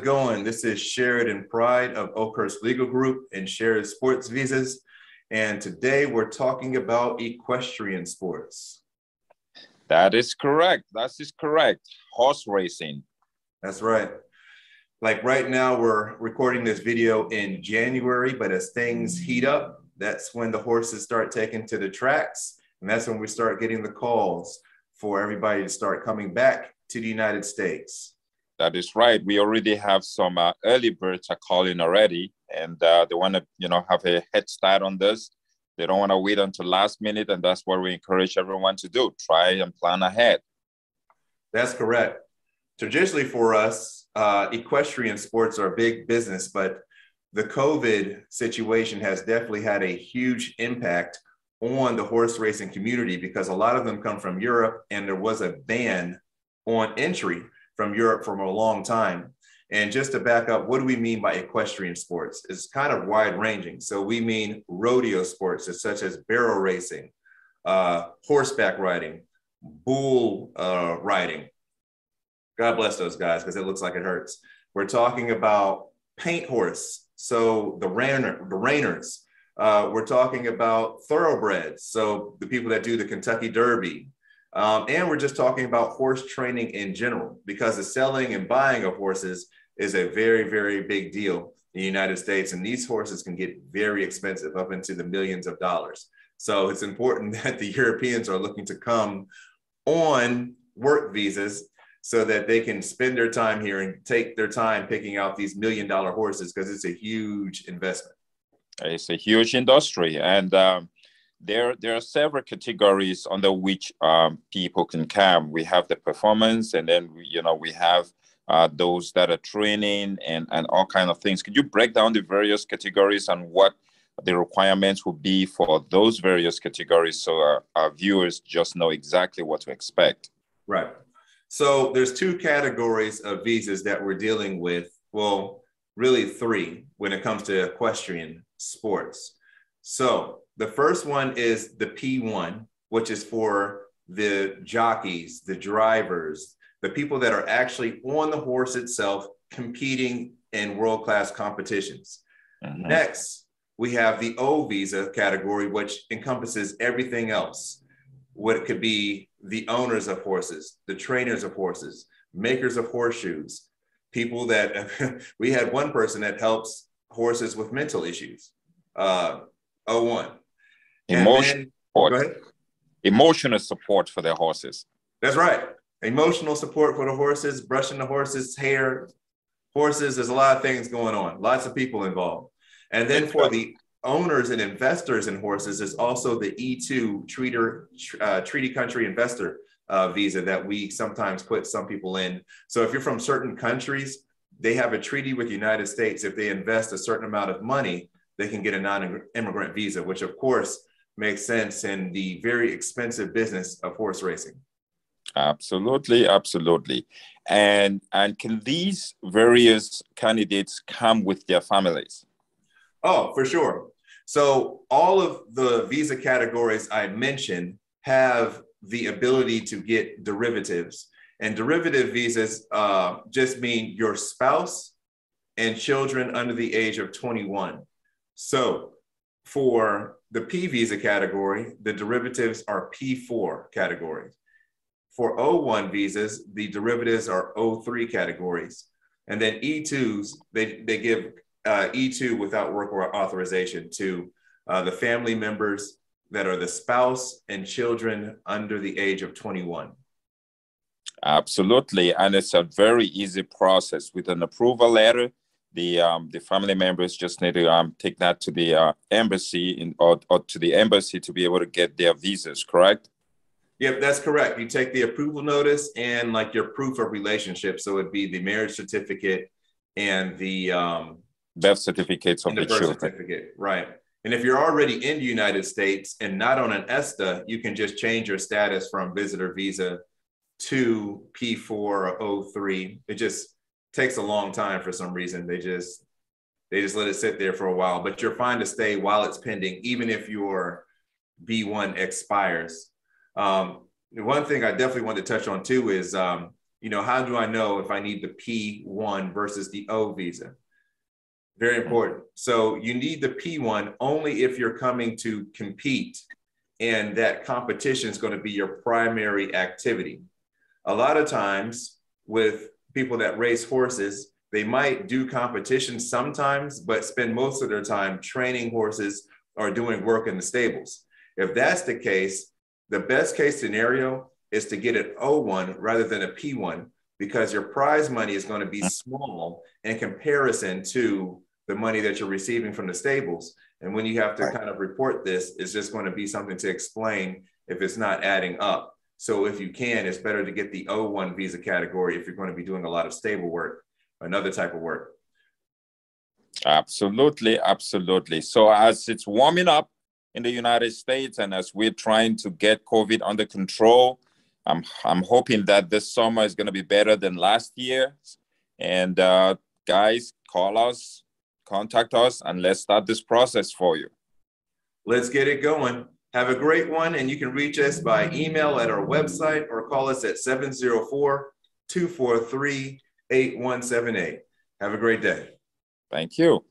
going? This is Sherrod and Pride of Oakhurst Legal Group and Sherrod Sports Visas. And today we're talking about equestrian sports. That is correct. That is correct. Horse racing. That's right. Like right now, we're recording this video in January, but as things heat up, that's when the horses start taking to the tracks. And that's when we start getting the calls for everybody to start coming back to the United States. That is right. We already have some early birds are calling already, and they want to, have a head start on this. They don't want to wait until last minute, and that's what we encourage everyone to do. Try and plan ahead. That's correct. Traditionally for us, equestrian sports are a big business, but the COVID situation has definitely had a huge impact on the horse racing community because a lot of them come from Europe, and there was a ban on entry from Europe for a long time. And just to back up, what do we mean by equestrian sports? It's kind of wide ranging. So we mean rodeo sports such as barrel racing, horseback riding, bull riding. God bless those guys because it looks like it hurts. We're talking about paint horse. So the reiners. We're talking about thoroughbreds. So the people that do the Kentucky Derby. And we're just talking about horse training in general, because the selling and buying of horses is a very, very big deal in the United States. And these horses can get very expensive, up into the millions of dollars. So it's important that the Europeans are looking to come on work visas so that they can spend their time here and take their time picking out these $1 million horses, because it's a huge investment. It's a huge industry. And there are several categories under which people can come. We have the performance, and then we have those that are training and all kinds of things. Could you break down the various categories and what the requirements will be for those various categories so our viewers just know exactly what to expect? Right. So there's two categories of visas that we're dealing with. Well, really three when it comes to equestrian sports. So the first one is the P-1, which is for the jockeys, the drivers, the people that are actually on the horse itself competing in world-class competitions. Mm-hmm. Next, we have the O visa category, which encompasses everything else. What it could be the owners of horses, the trainers of horses, makers of horseshoes, people that we had one person that helps horses with mental issues, O-1. Emotional support for their horses. That's right. Emotional support for the horses, brushing the horses' hair. Horses, there's a lot of things going on, lots of people involved. And then for the owners and investors in horses is also the E2 treaty country investor visa that we sometimes put some people in. So if you're from certain countries, they have a treaty with the United States. If they invest a certain amount of money, they can get a non-immigrant visa, which of course makes sense in the very expensive business of horse racing. Absolutely, absolutely. And can these various candidates come with their families? Oh, for sure. So all of the visa categories I mentioned have the ability to get derivatives. And derivative visas just mean your spouse and children under the age of 21. So for the P visa category, the derivatives are P4 categories. For O1 visas, the derivatives are O3 categories. And then E2s, they give E2 without work authorization to the family members that are the spouse and children under the age of 21. Absolutely. And it's a very easy process. With an approval letter, the family members just need to take that to the embassy or to the embassy to be able to get their visas, correct? Yep, that's correct. You take the approval notice and like your proof of relationship. So it'd be the marriage certificate and the birth certificates of the children. Certificate, right. And if you're already in the United States and not on an ESTA, you can just change your status from visitor visa to P4 or O3. It just takes a long time for some reason. They just let it sit there for a while, but you're fine to stay while it's pending, even if your B1 expires. The one thing I definitely want to touch on too is, how do I know if I need the P-1 versus the O visa? Very important. So you need the P-1 only if you're coming to compete and that competition is going to be your primary activity. A lot of times with people that race horses, they might do competitions sometimes, but spend most of their time training horses or doing work in the stables. If that's the case, the best case scenario is to get an O-1 rather than a P-1, because your prize money is going to be small in comparison to the money that you're receiving from the stables. And when you have to kind of report this, it's just going to be something to explain if it's not adding up. So if you can, it's better to get the O-1 visa category if you're going to be doing a lot of stable work, another type of work. Absolutely, absolutely. So as it's warming up in the United States and as we're trying to get COVID under control, I'm hoping that this summer is going to be better than last year. And guys, call us, contact us, and let's start this process for you. Let's get it going. Have a great one, and you can reach us by email at our website or call us at 704-243-8178. Have a great day. Thank you.